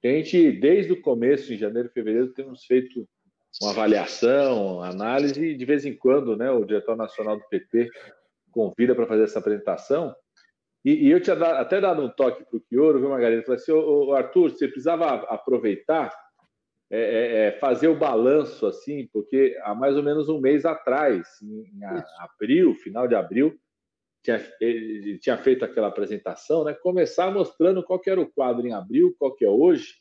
que a gente, desde o começo, em janeiro e fevereiro, temos feito uma avaliação, análise, e de vez em quando, né, o diretor nacional do PT convida para fazer essa apresentação. E eu tinha até dado um toque para o Chioro, viu, Margarida? Eu falei assim, Arthur, você precisava aproveitar, fazer o balanço, assim, porque há mais ou menos um mês atrás, em abril, final de abril, ele tinha feito aquela apresentação, né? Começar mostrando qual que era o quadro em abril, qual que é hoje,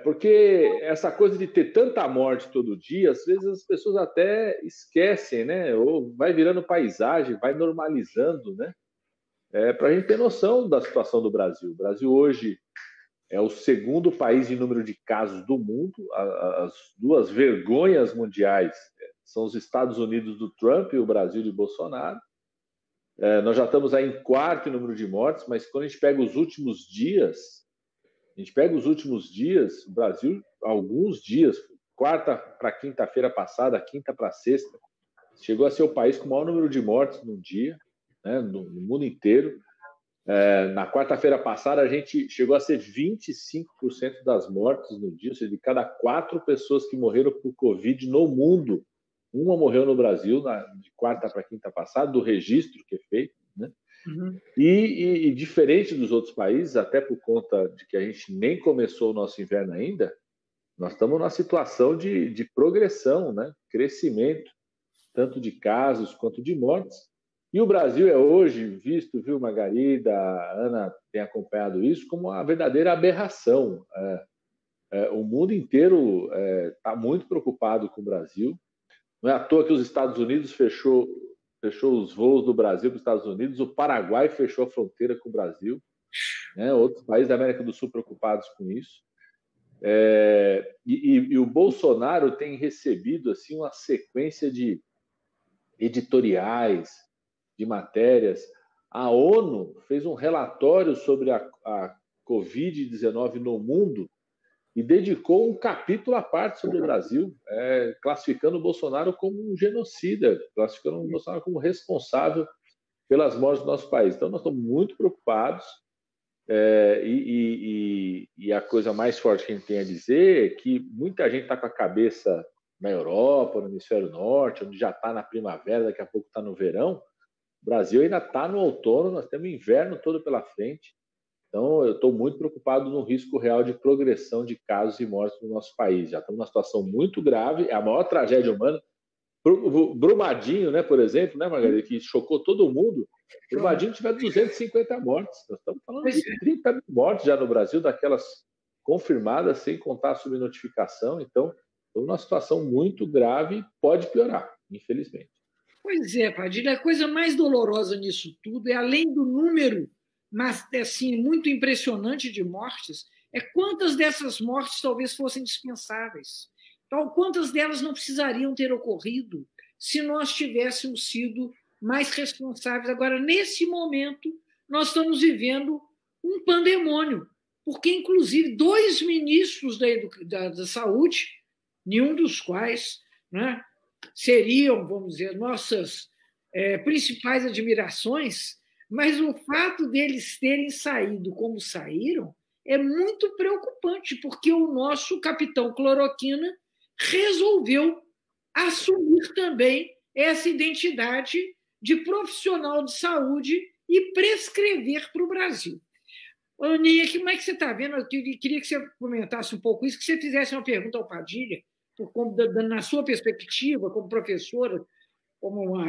porque essa coisa de ter tanta morte todo dia, às vezes as pessoas até esquecem, né? Ou vai virando paisagem, vai normalizando, né? Para a gente ter noção da situação do Brasil. O Brasil hoje é o segundo país em número de casos do mundo. As duas vergonhas mundiais são os Estados Unidos do Trump e o Brasil de Bolsonaro. Nós já estamos aí em quarto em número de mortes, mas quando a gente pega os últimos dias, o Brasil, alguns dias, quarta para quinta-feira passada, quinta para sexta, chegou a ser o país com o maior número de mortes num dia, né, no mundo inteiro. Na quarta-feira passada, a gente chegou a ser 25% das mortes no dia, ou seja, de cada 4 pessoas que morreram por Covid no mundo, uma morreu no Brasil, de quarta para quinta passada, do registro que é feito, né? Uhum. E diferente dos outros países, até por conta de que a gente nem começou o nosso inverno ainda, nós estamos numa situação de progressão, né? Crescimento, tanto de casos quanto de mortes. E o Brasil é hoje visto, viu, Margarida, a Ana tem acompanhado isso, como uma verdadeira aberração. O mundo inteiro está muito preocupado com o Brasil. Não é à toa que os Estados Unidos fechou os voos do Brasil para os Estados Unidos, o Paraguai fechou a fronteira com o Brasil, né? Outros países da América do Sul preocupados com isso. E o Bolsonaro tem recebido assim, uma sequência de editoriais, de matérias. A ONU fez um relatório sobre a Covid-19 no mundo e dedicou um capítulo à parte sobre o Brasil, classificando o Bolsonaro como um genocida, classificando o Bolsonaro como responsável pelas mortes do nosso país. Então, nós estamos muito preocupados, e a coisa mais forte que a gente tem a dizer é que muita gente está com a cabeça na Europa, no Hemisfério Norte, onde já está na primavera, daqui a pouco está no verão. O Brasil ainda está no outono, nós temos o inverno todo pela frente. Então, eu estou muito preocupado no risco real de progressão de casos e mortes no nosso país. Já estamos numa situação muito grave, é a maior tragédia humana. Brumadinho, né, por exemplo, né, Margarida, que chocou todo mundo. Brumadinho tiver 250 mortes. Nós estamos falando de 30 mil mortes já no Brasil, daquelas confirmadas, sem contar a subnotificação. Então, estamos numa situação muito grave e pode piorar, infelizmente. Pois é, Padilha, a coisa mais dolorosa nisso tudo é, além do número, mas assim, muito impressionante de mortes, é quantas dessas mortes talvez fossem dispensáveis. Então, quantas delas não precisariam ter ocorrido se nós tivéssemos sido mais responsáveis. Agora, nesse momento, nós estamos vivendo um pandemônio, porque, inclusive, 2 ministros da Saúde, nenhum dos quais, né, seriam, vamos dizer, nossas principais admirações, mas o fato deles terem saído como saíram é muito preocupante, porque o nosso capitão Cloroquina resolveu assumir também essa identidade de profissional de saúde e prescrever para o Brasil. Aninha, como é que você está vendo? Eu queria que você comentasse um pouco isso, que você fizesse uma pergunta ao Padilha, na sua perspectiva, como professora, como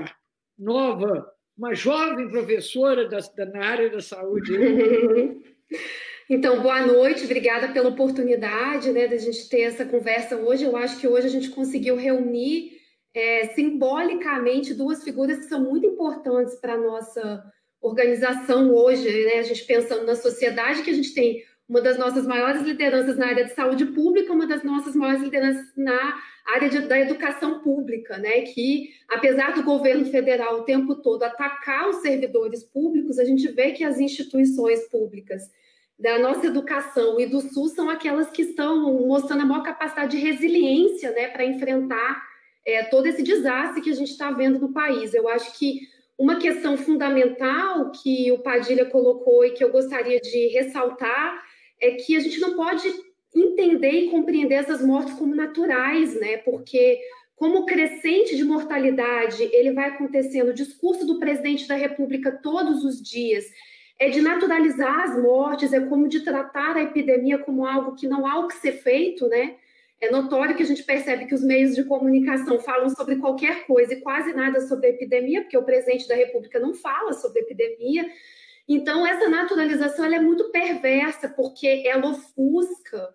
uma jovem professora na área da saúde. Então, boa noite, obrigada pela oportunidade, né, da gente ter essa conversa hoje. Eu acho que hoje a gente conseguiu reunir simbolicamente 2 figuras que são muito importantes para a nossa organização hoje, né? A gente pensando na sociedade, que a gente tem uma das nossas maiores lideranças na área de saúde pública, uma das nossas maiores lideranças na área da educação pública, né? Que, apesar do governo federal o tempo todo atacar os servidores públicos, a gente vê que as instituições públicas da nossa educação e do SUS são aquelas que estão mostrando a maior capacidade de resiliência, né, para enfrentar todo esse desastre que a gente está vendo no país. Eu acho que uma questão fundamental que o Padilha colocou e que eu gostaria de ressaltar é que a gente não pode entender e compreender essas mortes como naturais, né? Porque como o crescente de mortalidade ele vai acontecendo, o discurso do presidente da República todos os dias é de naturalizar as mortes, é como de tratar a epidemia como algo que não há o que ser feito, né? É notório que a gente percebe que os meios de comunicação falam sobre qualquer coisa e quase nada sobre a epidemia, porque o presidente da República não fala sobre a epidemia. Então, essa naturalização ela é muito perversa, porque ela ofusca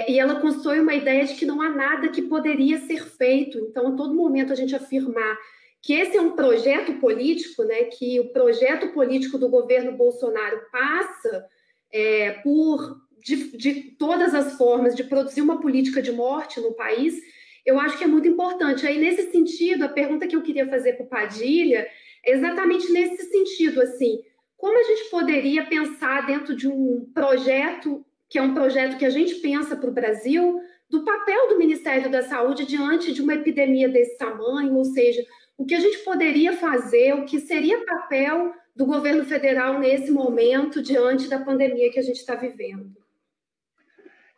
e ela constrói uma ideia de que não há nada que poderia ser feito. Então, a todo momento, a gente afirmar que esse é um projeto político, né, que o projeto político do governo Bolsonaro passa de todas as formas de produzir uma política de morte no país, eu acho que é muito importante. Aí, nesse sentido, a pergunta que eu queria fazer para o Padilha é exatamente nesse sentido, assim, como a gente poderia pensar dentro de um projeto, que é um projeto que a gente pensa para o Brasil, do papel do Ministério da Saúde diante de uma epidemia desse tamanho, ou seja, o que a gente poderia fazer, o que seria papel do governo federal nesse momento, diante da pandemia que a gente está vivendo.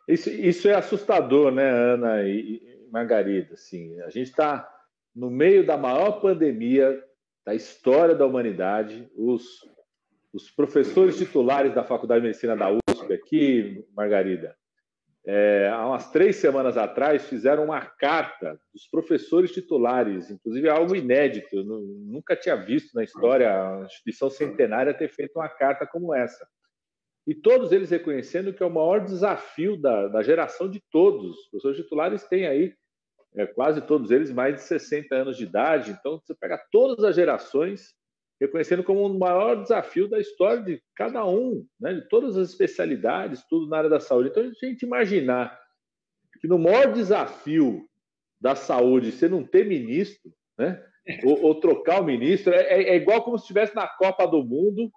Isso é assustador, né, Ana e Margarida? Assim, a gente está no meio da maior pandemia da história da humanidade. Os professores titulares da Faculdade de Medicina da USP aqui, Margarida, há umas 3 semanas atrás, fizeram uma carta dos professores titulares, inclusive algo inédito. Eu nunca tinha visto na história a instituição centenária ter feito uma carta como essa. E todos eles reconhecendo que é o maior desafio da geração de todos. Os professores titulares têm aí, quase todos eles, mais de 60 anos de idade. Então, você pega todas as gerações reconhecendo como o maior desafio da história de cada um, né? De todas as especialidades, tudo na área da saúde. Então, a gente imaginar que no maior desafio da saúde você não ter ministro, né? ou trocar o ministro, é igual como se estivesse na Copa do Mundo,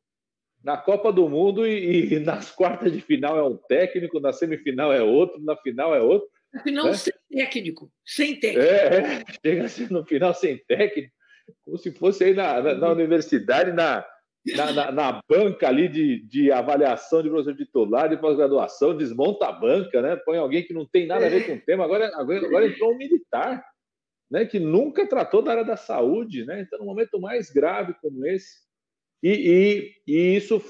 e nas quartas de final é um técnico, na semifinal é outro, na final é outro. No final, né? Sem técnico. Chega a ser no final sem técnico, como se fosse aí na universidade, na banca ali de avaliação de professor titular, de pós-graduação, desmonta a banca, né? Põe alguém que não tem nada a ver com o tema. Agora entrou um militar, né? Que nunca tratou da área da saúde, né? Então, num momento mais grave como esse. E isso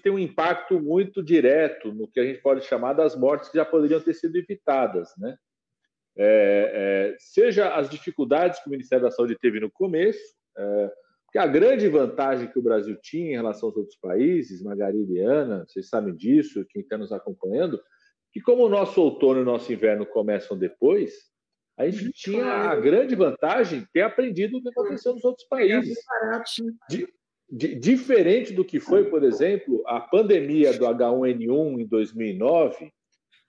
tem um impacto muito direto no que a gente pode chamar das mortes que já poderiam ter sido evitadas, né? Seja as dificuldades que o Ministério da Saúde teve no começo, porque a grande vantagem que o Brasil tinha em relação aos outros países, Margarida e Ana, vocês sabem disso, quem está nos acompanhando, que como o nosso outono e o nosso inverno começam depois, a gente tinha a grande vantagem de ter aprendido o que aconteceu nos outros países. Diferente do que foi, por exemplo, a pandemia do H1N1 em 2009,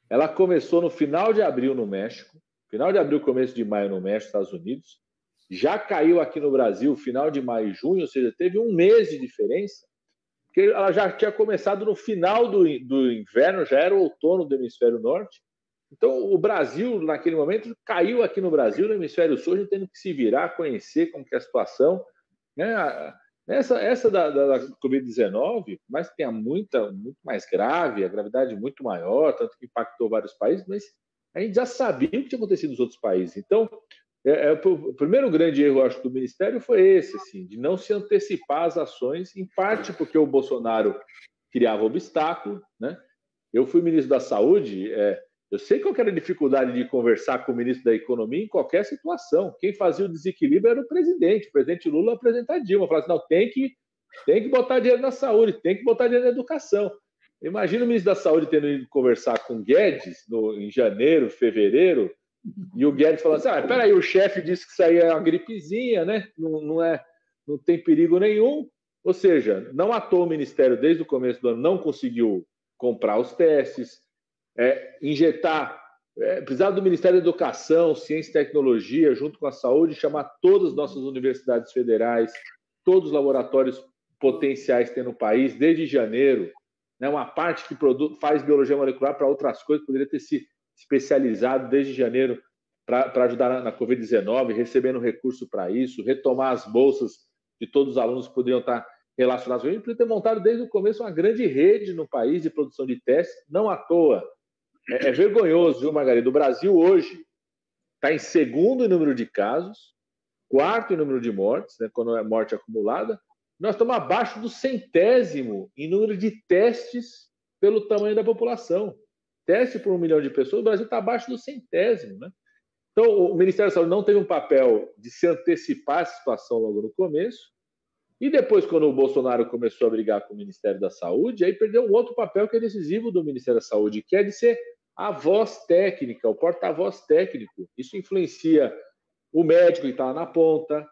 ela começou no final de abril no México, final de abril, começo de maio no México, Estados Unidos, já caiu aqui no Brasil final de maio e junho, ou seja, teve um mês de diferença, porque ela já tinha começado no final do inverno, já era o outono do hemisfério norte. Então, o Brasil, naquele momento, caiu aqui no Brasil, no hemisfério sul, a gente tendo que se virar, conhecer como que é a situação, né? Essa da Covid-19, mas tem a muito mais grave, a gravidade muito maior, tanto que impactou vários países, mas a gente já sabia o que tinha acontecido nos outros países. Então, o primeiro grande erro, acho, do Ministério foi esse, assim, de não se antecipar às ações, em parte porque o Bolsonaro criava obstáculo, né? Eu fui ministro da Saúde, eu sei qual era a dificuldade de conversar com o ministro da Economia em qualquer situação. Quem fazia o desequilíbrio era o presidente Lula apresentar a Dilma, falava assim, não, tem que botar dinheiro na saúde, tem que botar dinheiro na educação. Imagina o ministro da Saúde tendo ido conversar com o Guedes em janeiro, fevereiro, e o Guedes falando assim, peraí, o chefe disse que isso aí é uma gripezinha, né? Não tem perigo nenhum. Ou seja, não à toa o Ministério, desde o começo do ano, não conseguiu comprar os testes, precisava do Ministério da Educação, Ciência e Tecnologia, junto com a Saúde, chamar todas as nossas universidades federais, todos os laboratórios potenciais que tem no país, desde janeiro, né, uma parte que faz biologia molecular para outras coisas, poderia ter se especializado desde janeiro para ajudar na Covid-19, recebendo recurso para isso, retomar as bolsas de todos os alunos que poderiam estar relacionados com ele, podia ter montado desde o começo uma grande rede no país de produção de testes, não à toa. É vergonhoso, viu, Margarida? O Brasil hoje está em segundo em número de casos, quarto em número de mortes, né, quando é morte acumulada. Nós estamos abaixo do 100º em número de testes pelo tamanho da população. Teste por 1 milhão de pessoas, o Brasil está abaixo do 100º, né? Então, o Ministério da Saúde não teve um papel de se antecipar a situação logo no começo, e depois, quando o Bolsonaro começou a brigar com o Ministério da Saúde, aí perdeu um outro papel que é decisivo do Ministério da Saúde, que é de ser a voz técnica, o porta-voz técnico. Isso influencia o médico que está lá na ponta,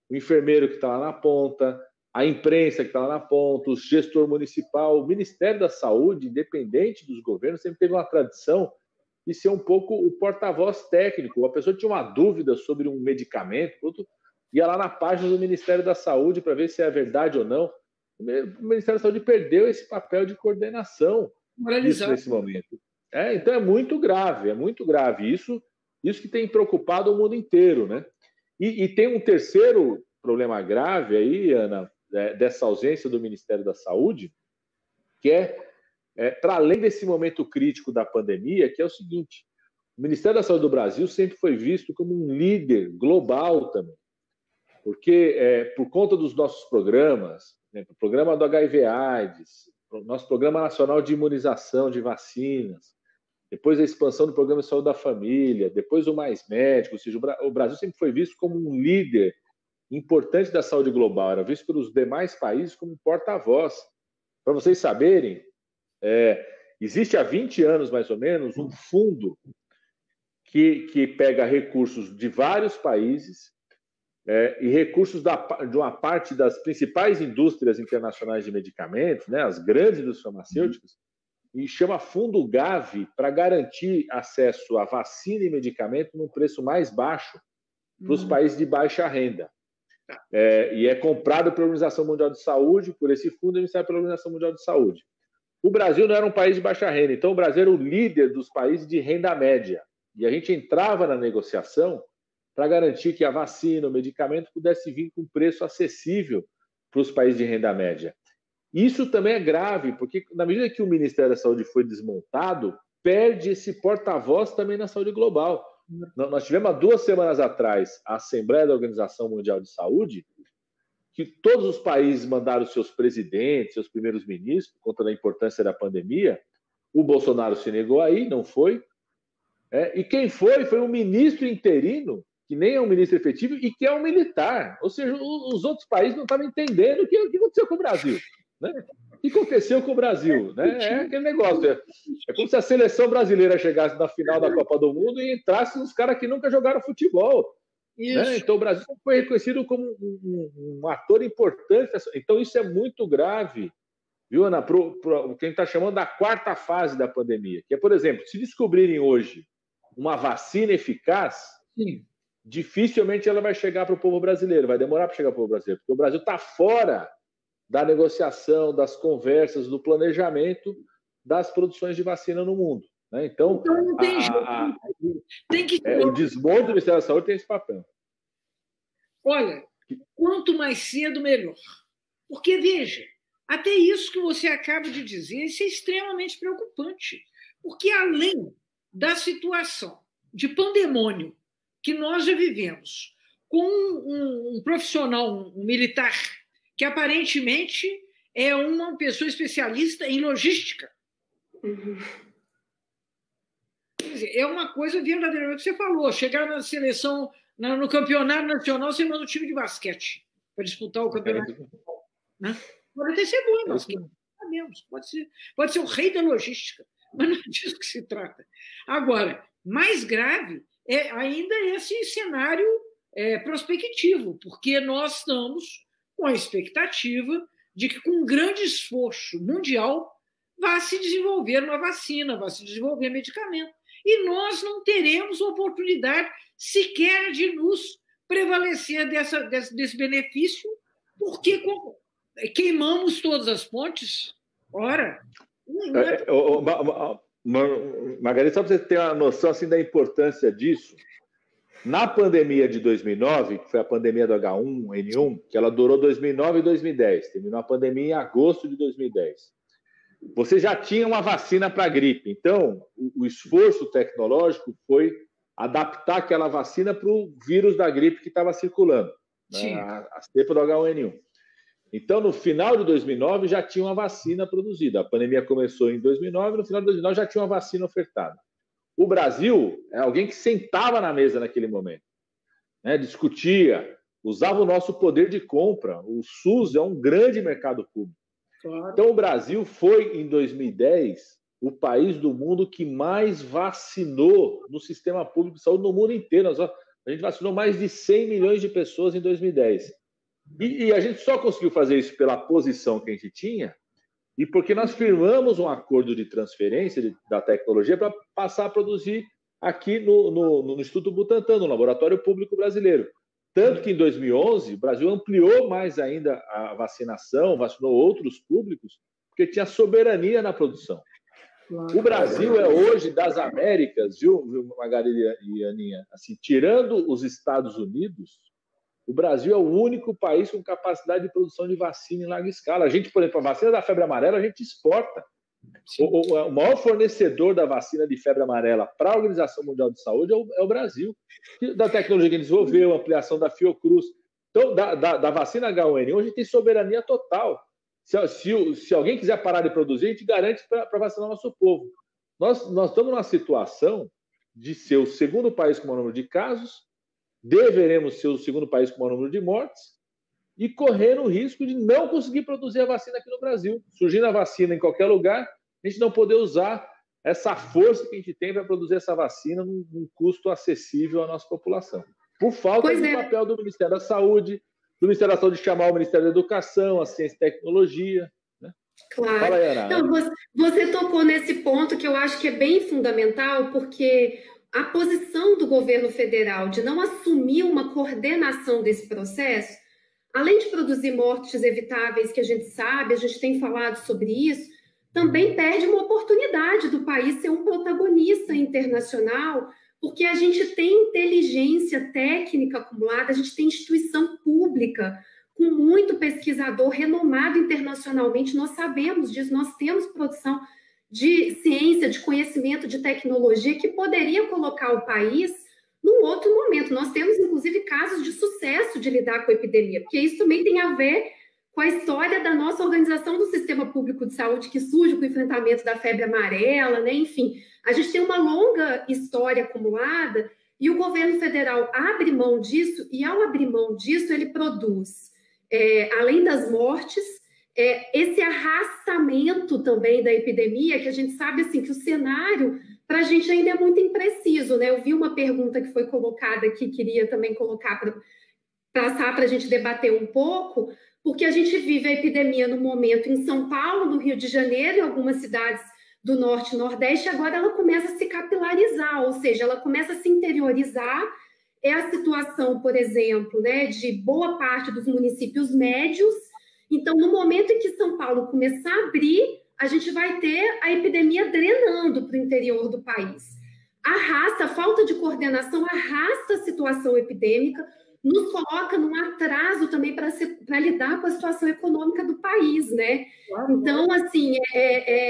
o enfermeiro que está lá na ponta, a imprensa que está lá na ponta, o gestor municipal. O Ministério da Saúde, independente dos governos, sempre teve uma tradição de ser um pouco o porta-voz técnico. A pessoa tinha uma dúvida sobre um medicamento, ia lá na página do Ministério da Saúde para ver se é verdade ou não. O Ministério da Saúde perdeu esse papel de coordenação nesse momento. Então é muito grave, é muito grave. Isso que tem preocupado o mundo inteiro, né? E tem um terceiro problema grave aí, Ana, dessa ausência do Ministério da Saúde, que para além desse momento crítico da pandemia, que é o seguinte: o Ministério da Saúde do Brasil sempre foi visto como um líder global também, porque por conta dos nossos programas, né, o programa do HIV/AIDS, o nosso Programa Nacional de Imunização de Vacinas, depois a expansão do Programa de Saúde da Família, depois o Mais Médico, ou seja, o Brasil sempre foi visto como um líder importante da saúde global, era visto pelos demais países como porta-voz. Para vocês saberem, existe há 20 anos, mais ou menos, um fundo que pega recursos de vários países e recursos de uma parte das principais indústrias internacionais de medicamentos, né, as grandes indústrias farmacêuticas, e chama Fundo Gavi para garantir acesso a vacina e medicamento num preço mais baixo para os países de baixa renda. E é comprado pela Organização Mundial de Saúde, por esse fundo, e sai pela Organização Mundial de Saúde. O Brasil não era um país de baixa renda, então o Brasil era o líder dos países de renda média. E a gente entrava na negociação para garantir que a vacina, o medicamento, pudesse vir com preço acessível para os países de renda média. Isso também é grave, porque na medida que o Ministério da Saúde foi desmontado, perde esse porta-voz também na saúde global. Nós tivemos há 2 semanas atrás a Assembleia da Organização Mundial de Saúde, que todos os países mandaram seus presidentes, seus primeiros ministros, por conta da importância da pandemia. O Bolsonaro se negou aí, não foi. E quem foi um ministro interino, que nem é um ministro efetivo, e que é um militar. Ou seja, os outros países não estavam entendendo o que aconteceu com o Brasil. Né? O que aconteceu com o Brasil? Né? É aquele negócio. É como se a seleção brasileira chegasse na final da Copa do Mundo e entrasse uns caras que nunca jogaram futebol. Né? Então, o Brasil foi reconhecido como um ator importante. Então, isso é muito grave, viu, Ana? Para o que a gente está chamando da 4ª fase da pandemia. Que é, por exemplo, se descobrirem hoje uma vacina eficaz, dificilmente ela vai chegar para o povo brasileiro. Vai demorar para chegar para o povo brasileiro, porque o Brasil está fora da negociação, das conversas, do planejamento das produções de vacina no mundo. Né? Então não tem jeito. O desmonte do Ministério da Saúde tem esse papel. Olha, quanto mais cedo, melhor. Porque, veja, até isso que você acaba de dizer, isso é extremamente preocupante. Porque, além da situação de pandemônio que nós já vivemos, com um profissional, um militar, que aparentemente é uma pessoa especialista em logística. Quer dizer, é uma coisa verdadeiramente que você falou. Chegar na seleção, no campeonato nacional, você manda um time de basquete para disputar o campeonato. Né? Pode até ser bom em basquete, sabemos. Pode ser o rei da logística, mas não é disso que se trata. Agora, mais grave é ainda esse cenário prospectivo, porque nós estamos com a expectativa de que, com um grande esforço mundial, vá se desenvolver uma vacina, vá se desenvolver medicamento. E nós não teremos oportunidade sequer de nos prevalecer desse benefício, porque queimamos todas as pontes. Ora, Margarida, só para você ter uma noção assim, da importância disso, Na pandemia de 2009, que foi a pandemia do H1N1, que ela durou 2009 e 2010, terminou a pandemia em agosto de 2010. Você já tinha uma vacina para a gripe, então o esforço tecnológico foi adaptar aquela vacina para o vírus da gripe que estava circulando, né, a cepa do H1N1. Então, no final de 2009, já tinha uma vacina produzida. A pandemia começou em 2009, no final de 2009 já tinha uma vacina ofertada. O Brasil é alguém que sentava na mesa naquele momento, né, discutia, usava o nosso poder de compra. O SUS é um grande mercado público. Claro. Então, o Brasil foi, em 2010, o país do mundo que mais vacinou no sistema público de saúde no mundo inteiro. A gente vacinou mais de 100 milhões de pessoas em 2010. E a gente só conseguiu fazer isso pela posição que a gente tinha e porque nós firmamos um acordo de transferência da tecnologia para passar a produzir aqui no Instituto Butantan, no Laboratório Público Brasileiro. Tanto que em 2011 o Brasil ampliou mais ainda a vacinação, vacinou outros públicos, porque tinha soberania na produção. O Brasil é hoje das Américas, viu, Magali e Aninha? Assim, tirando os Estados Unidos, o Brasil é o único país com capacidade de produção de vacina em larga escala. A gente, por exemplo, a vacina da febre amarela, a gente exporta. O maior fornecedor da vacina de febre amarela para a Organização Mundial de Saúde é o Brasil. Da tecnologia que ele desenvolveu, ampliação da Fiocruz. Então, da vacina H1N1, a gente tem soberania total. Se alguém quiser parar de produzir, a gente garante para vacinar o nosso povo. Nós estamos numa situação de ser o segundo país com o maior número de casos, deveremos ser o segundo país com o maior número de mortes e correndo o risco de não conseguir produzir a vacina aqui no Brasil. Surgindo a vacina em qualquer lugar, a gente não poder usar essa força que a gente tem para produzir essa vacina num custo acessível à nossa população. Por falta do papel do Ministério da Saúde, do Ministério da Saúde chamar o Ministério da Educação, a Ciência e Tecnologia. Né? Claro. Fala aí, Ana. Então, você tocou nesse ponto que eu acho que é bem fundamental, porque a posição do governo federal de não assumir uma coordenação desse processo, além de produzir mortes evitáveis, que a gente sabe, a gente tem falado sobre isso, também perde uma oportunidade do país ser um protagonista internacional, porque a gente tem inteligência técnica acumulada, a gente tem instituição pública com muito pesquisador renomado internacionalmente, nós sabemos disso, nós temos produção de ciência, de conhecimento, de tecnologia que poderia colocar o país num outro momento. Nós temos, inclusive, casos de sucesso de lidar com a epidemia, porque isso também tem a ver com a história da nossa organização do sistema público de saúde, que surge com o enfrentamento da febre amarela, né? Enfim, a gente tem uma longa história acumulada e o governo federal abre mão disso e, ao abrir mão disso, ele produz, além das mortes, esse arrastamento também da epidemia, que a gente sabe assim, que o cenário para a gente ainda é muito impreciso, né? Eu vi uma pergunta que foi colocada aqui, queria também colocar passar para a gente debater um pouco, porque a gente vive a epidemia no momento em São Paulo, no Rio de Janeiro, em algumas cidades do Norte e Nordeste, agora ela começa a se capilarizar, ou seja, ela começa a se interiorizar. É a situação, por exemplo, né, de boa parte dos municípios médios. Então, no momento em que São Paulo começar a abrir, a gente vai ter a epidemia drenando para o interior do país. A falta de coordenação arrasta a situação epidêmica, nos coloca num atraso também para lidar com a situação econômica do país, né? Então, assim,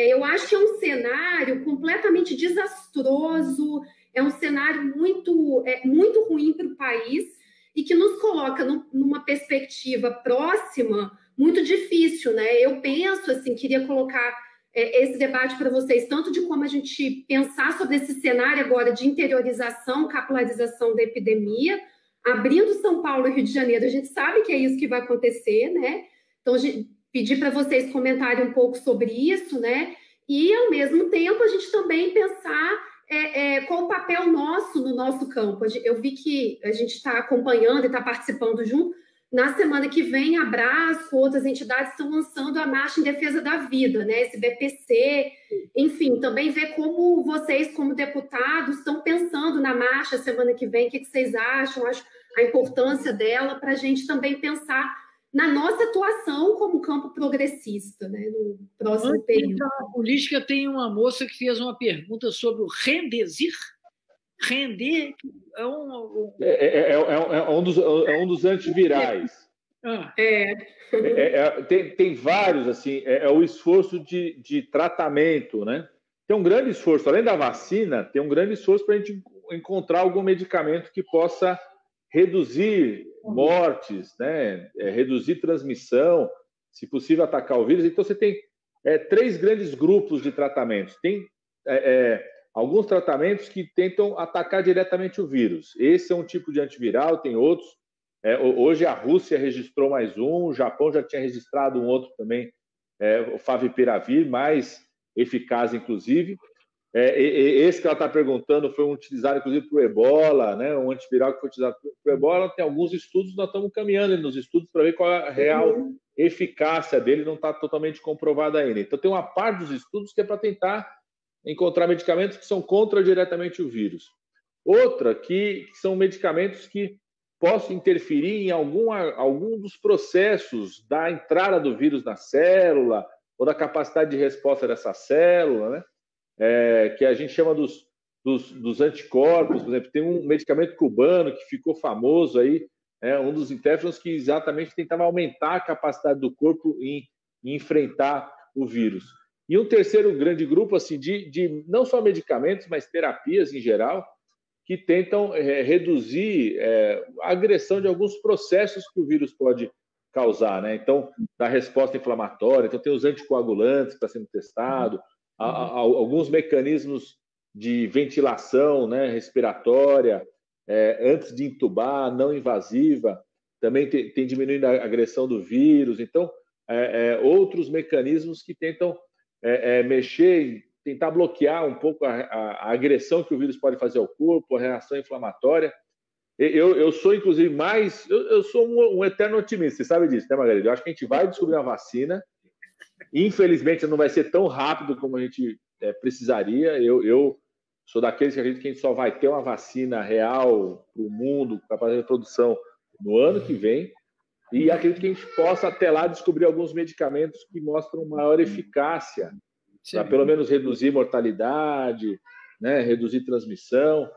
eu acho que é um cenário completamente desastroso, é um cenário muito ruim para o país e que nos coloca numa perspectiva próxima muito difícil, né? Eu penso, assim, queria colocar esse debate para vocês, tanto de como a gente pensar sobre esse cenário agora de interiorização, capilarização da epidemia, abrindo São Paulo e Rio de Janeiro, a gente sabe que é isso que vai acontecer, né? Então, pedir para vocês comentarem um pouco sobre isso, né? E, ao mesmo tempo, a gente também pensar qual o papel nosso no nosso campo. Eu vi que a gente está acompanhando e está participando junto. Na semana que vem, a Brasco, outras entidades estão lançando a Marcha em Defesa da Vida, né? Esse BPC, enfim, também ver como vocês, como deputados, estão pensando na marcha semana que vem, o que vocês acham, a importância dela, para a gente também pensar na nossa atuação como campo progressista, né? No próximo período. A política tem uma moça que fez uma pergunta sobre o Remdesivir. render um dos antivirais. Tem vários, assim, o esforço de tratamento, né? Tem um grande esforço, além da vacina, tem um grande esforço para a gente encontrar algum medicamento que possa reduzir mortes, né? Reduzir transmissão, se possível atacar o vírus. Então, você tem 3 grandes grupos de tratamentos. Tem alguns tratamentos que tentam atacar diretamente o vírus. Esse é um tipo de antiviral, tem outros. Hoje a Rússia registrou mais um, o Japão já tinha registrado um outro também, o Favipiravir, mais eficaz, inclusive. Esse que ela está perguntando foi utilizado, inclusive, para o Ebola, né? Um antiviral que foi utilizado para o Ebola. Tem alguns estudos, nós estamos caminhando nos estudos para ver qual é a real eficácia dele, não está totalmente comprovada ainda. Então, tem uma parte dos estudos que é para tentar encontrar medicamentos que são contra diretamente o vírus. Outra que são medicamentos que possam interferir em algum dos processos da entrada do vírus na célula ou da capacidade de resposta dessa célula, né? Que a gente chama dos anticorpos. Por exemplo, tem um medicamento cubano que ficou famoso aí, um dos interferons, que exatamente tentava aumentar a capacidade do corpo em enfrentar o vírus. E um terceiro grande grupo, assim, de não só medicamentos, mas terapias em geral, que tentam reduzir a agressão de alguns processos que o vírus pode causar, né? Então, da resposta inflamatória. Então, tem os anticoagulantes que está sendo testado, alguns mecanismos de ventilação, né, respiratória, antes de entubar, não invasiva, também tem diminuído a agressão do vírus. Então, outros mecanismos que tentam mexer, tentar bloquear um pouco a agressão que o vírus pode fazer ao corpo, a reação inflamatória. Eu sou, inclusive, eu sou um eterno otimista, você sabe disso, né, Margarida? Eu acho que a gente vai descobrir uma vacina. Infelizmente, não vai ser tão rápido como a gente precisaria. Eu sou daqueles que acreditam que a gente só vai ter uma vacina real para o mundo, capaz de produção, no ano que vem. E acredito que a gente possa, até lá, descobrir alguns medicamentos que mostram maior eficácia, para pelo menos reduzir mortalidade, né, reduzir transmissão.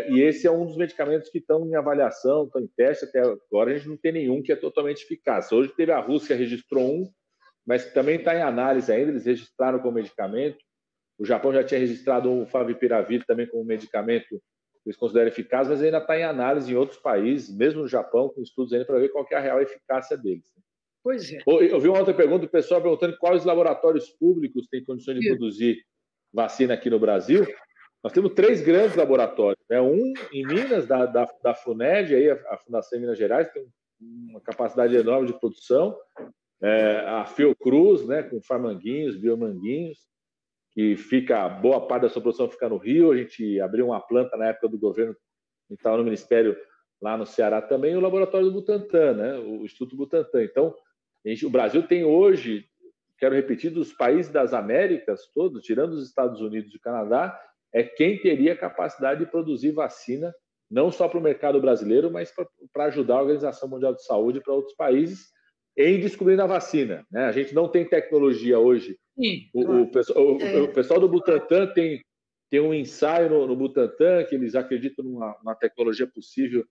E esse é um dos medicamentos que estão em avaliação, estão em teste. Até agora a gente não tem nenhum que é totalmente eficaz. Hoje teve a Rússia, registrou um, mas que também está em análise ainda. Eles registraram como medicamento. O Japão já tinha registrado um Favipiravir também como medicamento que eles consideram eficaz, mas ainda está em análise em outros países, mesmo no Japão, com estudos ainda para ver qual que é a real eficácia deles. Pois é. Eu vi uma outra pergunta do pessoal perguntando quais laboratórios públicos têm condições de produzir vacina aqui no Brasil. Nós temos 3 grandes laboratórios, né? Um em Minas, da FUNED, aí a Fundação Minas Gerais, tem uma capacidade enorme de produção. A Fiocruz, né, com Farmanguinhos, Biomanguinhos, que fica, boa parte da sua produção fica no Rio. A gente abriu uma planta na época do governo, estava no Ministério lá no Ceará também, e o laboratório do Butantan, né, o Instituto Butantan. Então, o Brasil tem hoje, quero repetir, dos países das Américas todos, tirando os Estados Unidos e o Canadá, quem teria capacidade de produzir vacina, não só para o mercado brasileiro, mas para ajudar a Organização Mundial de Saúde para outros países em descobrir a vacina, né? A gente não tem tecnologia hoje. Sim, o pessoal do Butantan tem um ensaio no Butantan que eles acreditam numa tecnologia possível,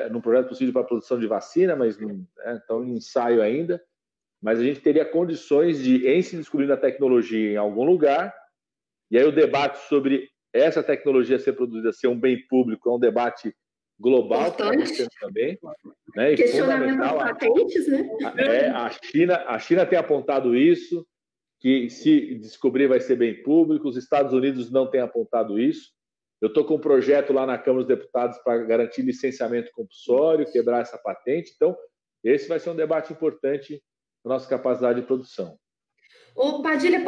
num projeto possível para a produção de vacina, mas não estão em ensaio ainda. Mas a gente teria condições de, em se descobrir a tecnologia em algum lugar, e aí o debate sobre essa tecnologia ser produzida, ser um bem público, é um debate global também, né? E questionamento das patentes, né? A China tem apontado isso, que se descobrir vai ser bem público. Os Estados Unidos não têm apontado isso. Eu estou com um projeto lá na Câmara dos Deputados para garantir licenciamento compulsório, quebrar essa patente. Então, esse vai ser um debate importante na nossa capacidade de produção. Ô, Padilha,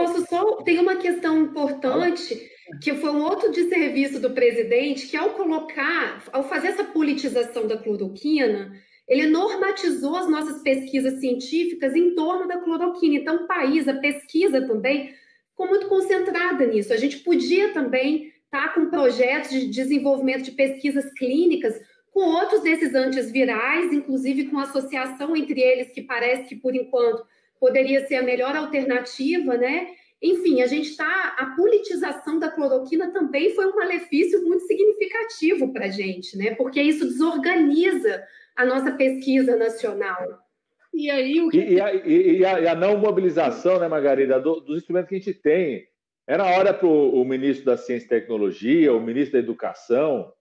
tem uma questão importante, que foi um outro desserviço do presidente, que ao fazer essa politização da cloroquina, ele normatizou as nossas pesquisas científicas em torno da cloroquina. Então, o país, a pesquisa também, ficou muito concentrada nisso. A gente podia também estar com projetos de desenvolvimento de pesquisas clínicas com outros desses antivirais, inclusive com associação entre eles, que parece que, por enquanto, poderia ser a melhor alternativa, né, Enfim, a politização da cloroquina também foi um malefício muito significativo para a gente, né? Porque isso desorganiza a nossa pesquisa nacional. E aí a não mobilização, né, Margarida, dos instrumentos que a gente tem. Era hora para o ministro da Ciência e Tecnologia, o ministro da Educação,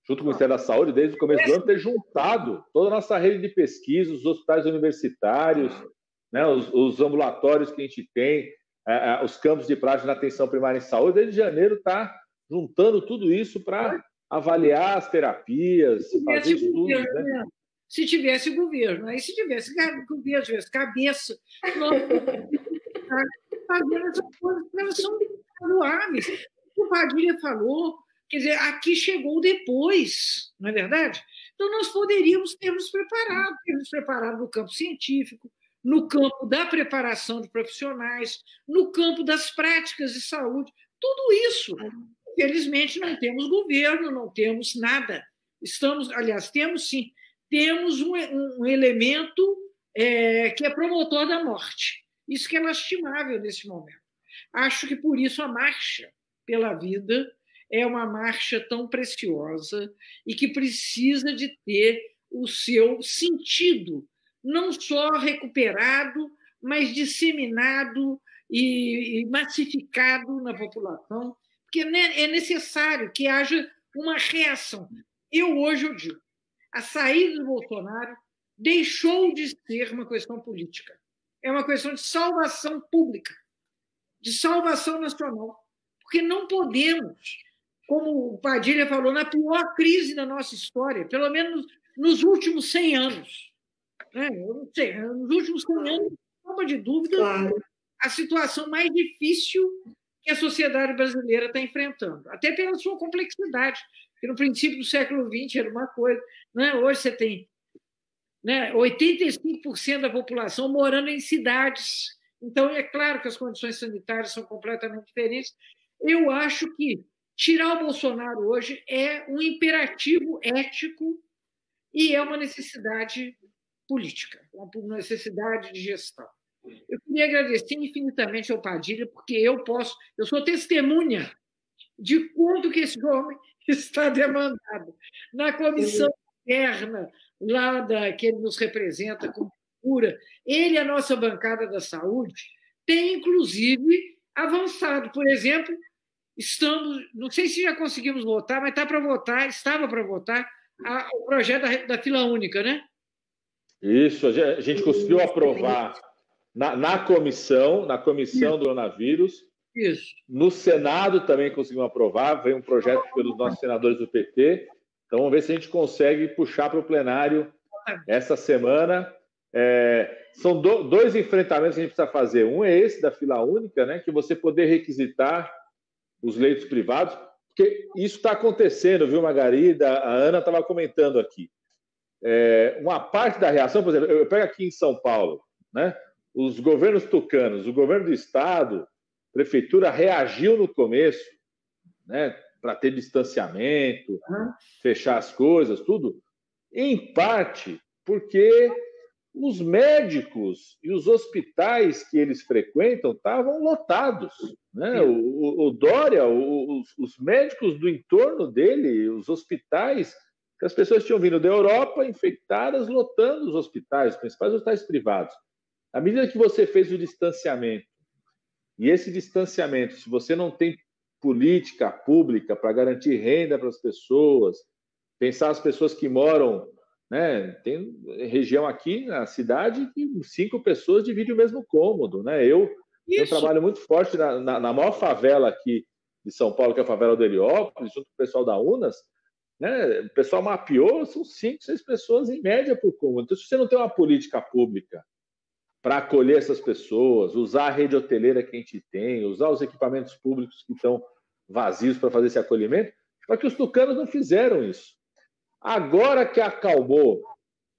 junto com o Ministério da Saúde, desde o começo do ano, ter juntado toda a nossa rede de pesquisa, os hospitais universitários, né, os ambulatórios que a gente tem, os campos de prática na atenção primária em saúde. Desde janeiro está juntando tudo isso para avaliar as terapias, fazer estudos. Né? Se tivesse governo, aí se tivesse governo, tivesse cabeça, fazendo essas coisas, elas são razoáveis. O Padilha falou, quer dizer, aqui chegou depois, não é verdade? Então, nós poderíamos ter nos preparado no campo científico, no campo da preparação de profissionais, no campo das práticas de saúde, tudo isso. Infelizmente, não temos governo, não temos nada. Aliás, temos sim, temos um elemento que é promotor da morte. Isso que é lastimável nesse momento. Acho que, por isso, a marcha pela vida é uma marcha tão preciosa e que precisa de ter o seu sentido, não só recuperado, mas disseminado e massificado na população, porque é necessário que haja uma reação. Hoje eu digo, a saída do Bolsonaro deixou de ser uma questão política. É uma questão de salvação pública, de salvação nacional. Porque não podemos, como o Padilha falou, na pior crise da nossa história, pelo menos nos últimos 100 anos. Né? Eu não sei, nos últimos 100 anos, não sombra de dúvida, claro, a situação mais difícil que a sociedade brasileira está enfrentando, até pela sua complexidade, que no princípio do século XX era uma coisa, né? Hoje você tem 85% da população morando em cidades. Então, é claro que as condições sanitárias são completamente diferentes. Eu acho que tirar o Bolsonaro hoje é um imperativo ético e é uma necessidade política, uma necessidade de gestão. Eu queria agradecer infinitamente ao Padilha, porque eu sou testemunha de quanto que esse homem está demandado. Na comissão interna, que ele nos representa como figura, ele, a nossa bancada da saúde, tem, inclusive, avançado. Por exemplo, não sei se já conseguimos votar, mas estava para votar o projeto da fila única, né? Isso, a gente conseguiu aprovar na comissão do coronavírus. Isso. No Senado também conseguimos aprovar, veio um projeto pelos nossos senadores do PT. Então, vamos ver se a gente consegue puxar para o plenário essa semana. São dois enfrentamentos que a gente precisa fazer. Um é esse da fila única, né, que você poder requisitar os leitos privados, porque isso está acontecendo, viu, Margarida? A Ana estava comentando aqui. Uma parte da reação, por exemplo, eu pego aqui em São Paulo, né, os governos tucanos, o governo do estado, a prefeitura reagiu no começo, né, para ter distanciamento, fechar as coisas, tudo, em parte porque os médicos e os hospitais que eles frequentam estavam lotados. Né? O Dória, os médicos do entorno dele, os hospitais, que as pessoas tinham vindo da Europa infectadas, lotando os hospitais, os principais hospitais privados. À medida que você fez o distanciamento, e esse distanciamento, se você não tem política pública para garantir renda para as pessoas, pensar as pessoas que moram, né? Tem região aqui na cidade que 5 pessoas dividem o mesmo cômodo, né? Eu trabalho muito forte na maior favela aqui de São Paulo, que é a favela do Heliópolis, junto com o pessoal da UNAS, né? O pessoal mapeou, são 5, 6 pessoas em média por cômodo. Então, se você não tem uma política pública para acolher essas pessoas, usar a rede hoteleira que a gente tem, usar os equipamentos públicos que estão vazios para fazer esse acolhimento, só que os tucanos não fizeram isso. Agora que acalmou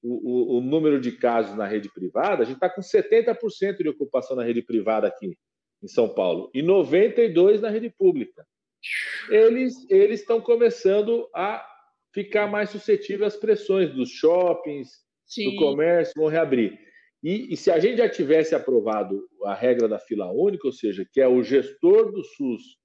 o número de casos na rede privada, a gente está com 70% de ocupação na rede privada aqui em São Paulo e 92% na rede pública. Eles estão começando a ficar mais suscetíveis às pressões dos shoppings, do comércio, vão reabrir. E se a gente já tivesse aprovado a regra da fila única, ou seja, que é o gestor do SUS,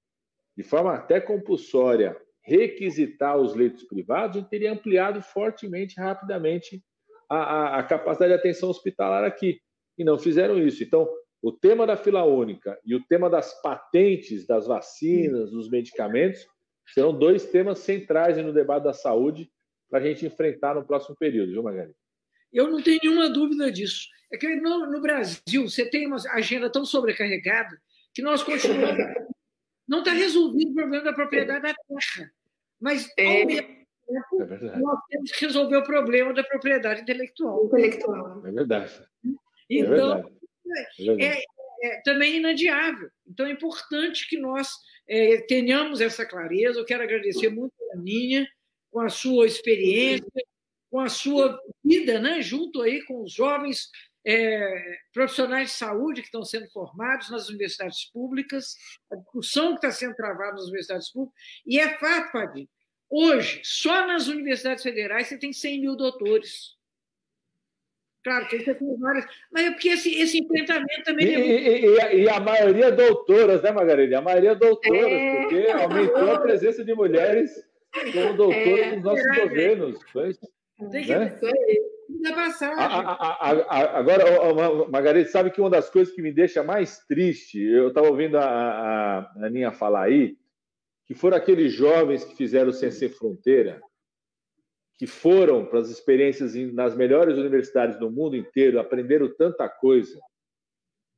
de forma até compulsória, requisitar os leitos privados, a gente teria ampliado fortemente, rapidamente, a capacidade de atenção hospitalar aqui. E não fizeram isso. Então, o tema da fila única e o tema das patentes, das vacinas, dos medicamentos, serão dois temas centrais no debate da saúde para a gente enfrentar no próximo período, viu, Margarida? Eu não tenho nenhuma dúvida disso. É que no Brasil você tem uma agenda tão sobrecarregada que nós continuamos... Não está resolvido o problema da propriedade da terra, mas ao mesmo tempo nós temos que resolver o problema da propriedade intelectual. É verdade. Então, também inadiável. Então, é importante que nós tenhamos essa clareza. Eu quero agradecer muito a Aninha, com a sua experiência, com a sua vida, né, junto aí com os jovens profissionais de saúde que estão sendo formados nas universidades públicas, a discussão que está sendo travada nas universidades públicas. E é fato, Padilha, hoje, só nas universidades federais você tem 100 mil doutores. Claro que você tem várias, mas é porque esse enfrentamento também... E a maioria doutoras, né, Margarida? A maioria doutoras, porque aumentou a presença de mulheres como doutoras nos nossos governos. Tem que passar. Agora, Margarida, sabe que uma das coisas que me deixa mais triste, eu estava ouvindo a Aninha falar aí, que foram aqueles jovens que fizeram o Sem Fronteira, que foram para as experiências nas melhores universidades do mundo inteiro, aprenderam tanta coisa,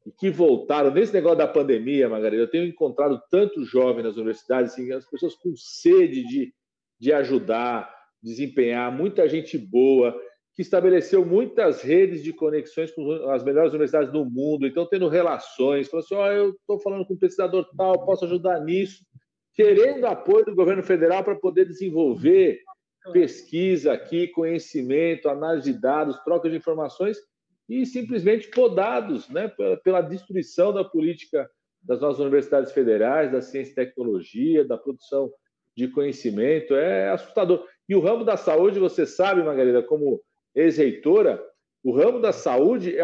e que voltaram. Nesse negócio da pandemia, Margarida, eu tenho encontrado tantos jovens nas universidades, assim, as pessoas com sede de ajudar, desempenhar, muita gente boa, que estabeleceu muitas redes de conexões com as melhores universidades do mundo, então tendo relações, falando assim, eu estou falando com um pesquisador tal, posso ajudar nisso, querendo apoio do governo federal para poder desenvolver pesquisa aqui, conhecimento, análise de dados, troca de informações, e simplesmente podados, né, pela destruição da política das nossas universidades federais, da ciência e tecnologia, da produção de conhecimento. É assustador. E o ramo da saúde, você sabe, Margarida, como ex-reitora, o ramo da saúde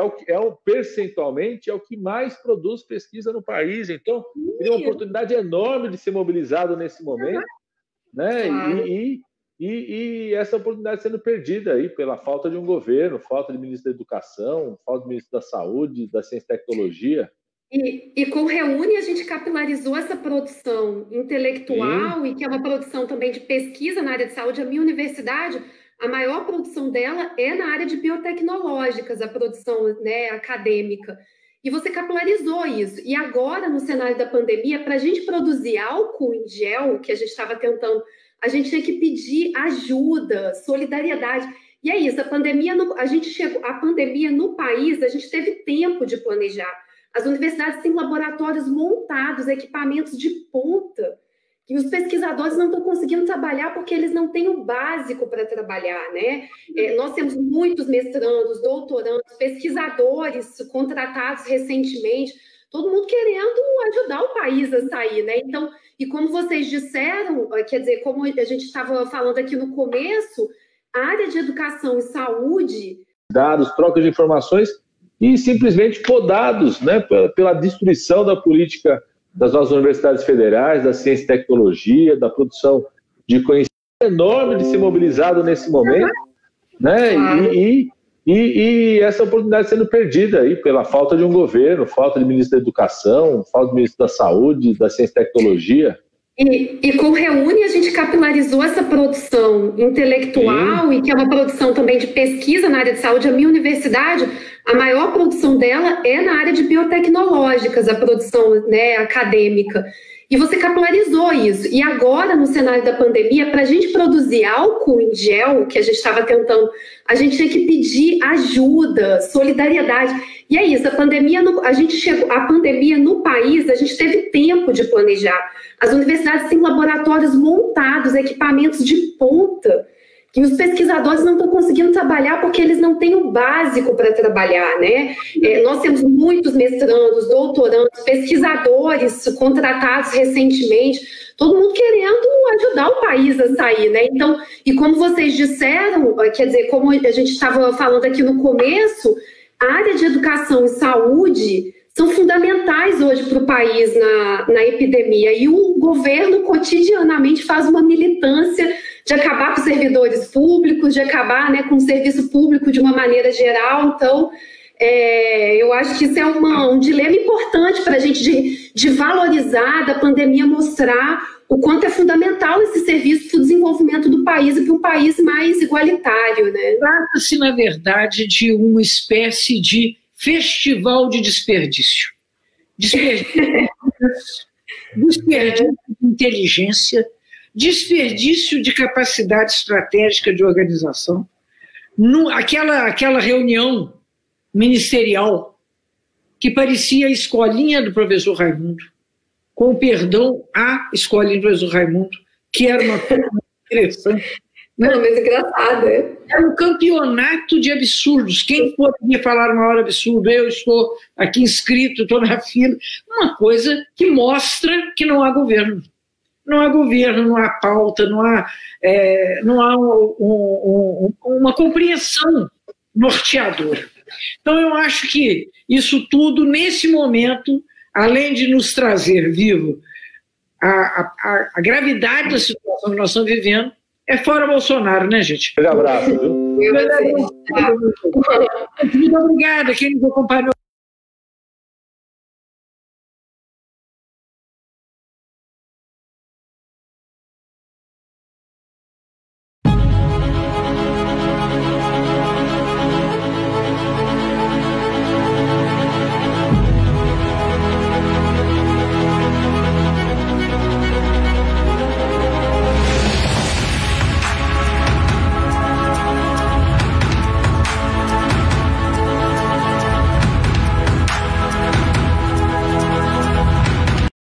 percentualmente é o que mais produz pesquisa no país. Então, tem uma oportunidade enorme de ser mobilizado nesse momento, né? E essa oportunidade sendo perdida aí pela falta de um governo, falta de ministro da Educação, falta de ministro da Saúde, da Ciência e Tecnologia. E com o Reúne a gente capilarizou essa produção intelectual. Sim. E que é uma produção também de pesquisa na área de saúde. A minha universidade, a maior produção dela é na área de biotecnológicas, a produção, né, acadêmica. E você capilarizou isso. E agora, no cenário da pandemia, para a gente produzir álcool em gel, que a gente estava tentando, a gente tem que pedir ajuda, solidariedade. E é isso, a pandemia no país, a gente teve tempo de planejar. As universidades têm laboratórios montados, equipamentos de ponta, e os pesquisadores não estão conseguindo trabalhar porque eles não têm o básico para trabalhar, né? Nós temos muitos mestrandos, doutorandos, pesquisadores contratados recentemente, todo mundo querendo ajudar o país a sair, né? Então, e como vocês disseram, quer dizer, como a gente estava falando aqui no começo, a área de educação e saúde... Dados, troca de informações e simplesmente podados, né, pela destruição da política das nossas universidades federais, da ciência e tecnologia, da produção de conhecimento enorme de ser mobilizado nesse momento, né? E essa oportunidade sendo perdida aí pela falta de um governo, falta de ministro da Educação, falta de ministro da Saúde, da Ciência e Tecnologia. E com o Reúne a gente capilarizou essa produção intelectual. Sim. E que é uma produção também de pesquisa na área de saúde. A minha universidade, a maior produção dela é na área de biotecnológicas, a produção, né, acadêmica. E você capilarizou isso. E agora, no cenário da pandemia, para a gente produzir álcool em gel, que a gente estava tentando, a gente tem que pedir ajuda, solidariedade. E é isso, a pandemia no país, a gente teve tempo de planejar. As universidades têm laboratórios montados, equipamentos de ponta, que os pesquisadores não estão conseguindo trabalhar porque eles não têm o básico para trabalhar, né? Nós temos muitos mestrandos, doutorandos, pesquisadores contratados recentemente, todo mundo querendo ajudar o país a sair, né? Então, e como vocês disseram, quer dizer, como a gente estava falando aqui no começo, a área de educação e saúde são fundamentais hoje para o país na epidemia, e o governo cotidianamente faz uma militância de acabar com os servidores públicos, de acabar, né, com o serviço público de uma maneira geral. Então, eu acho que isso é um dilema importante para a gente de valorizar, da pandemia mostrar o quanto é fundamental esse serviço para o desenvolvimento do país e para um país mais igualitário, né? Trata-se, na verdade, de uma espécie de festival de desperdício. Desperdício de inteligência, desperdício de capacidade estratégica de organização. Aquela reunião ministerial que parecia a escolinha do professor Raimundo, com perdão a escolinha do professor Raimundo, que era uma coisa interessante. Não, mas engraçado, é? É um campeonato de absurdos. Quem poderia falar uma hora absurdo? Eu estou aqui inscrito, estou na fila. Uma coisa que mostra que não há governo. Não há governo, não há pauta, não há uma compreensão norteadora. Então, eu acho que isso tudo, nesse momento, além de nos trazer vivo a gravidade da situação que nós estamos vivendo, é fora Bolsonaro, né, gente? Um abraço, viu? Muito obrigada quem nos acompanhou.